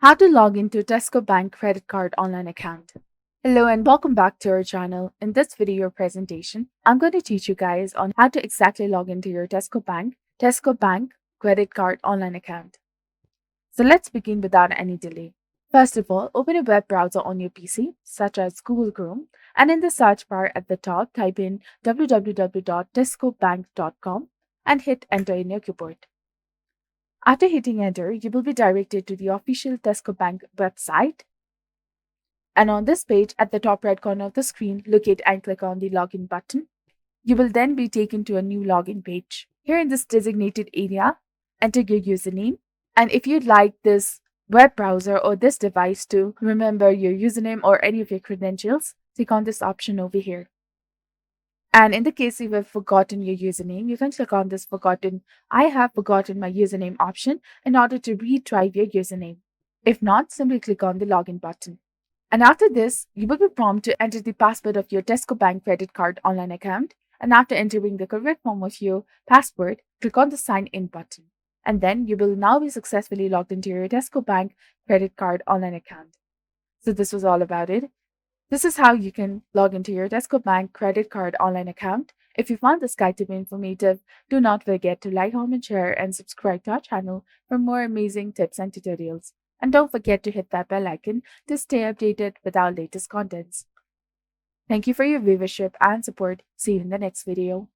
How to log into Tesco Bank Credit Card online account. Hello and welcome back to our channel. In this video presentation, I'm going to teach you guys on how to exactly log into your Tesco Bank Credit Card online account. So let's begin without any delay. First of all, open a web browser on your PC, such as Google Chrome, and in the search bar at the top, type in www.tescobank.com and hit enter in your keyboard. After hitting enter, you will be directed to the official Tesco Bank website. And on this page, at the top right corner of the screen, locate and click on the login button. You will then be taken to a new login page. Here in this designated area, enter your username. And if you'd like this web browser or this device to remember your username or any of your credentials, click on this option over here. And in the case you have forgotten your username, you can click on this I have forgotten my username option in order to retry your username. If not, simply click on the login button. And after this, you will be prompted to enter the password of your Tesco Bank Credit Card online account. And after entering the correct form of your password, click on the sign in button. And then you will now be successfully logged into your Tesco Bank Credit Card online account. So this was all about it. This is how you can log into your Tesco Bank Credit Card online account. If you found this guide to be informative, do not forget to like, comment, share, and subscribe to our channel for more amazing tips and tutorials. And don't forget to hit that bell icon to stay updated with our latest contents. Thank you for your viewership and support. See you in the next video.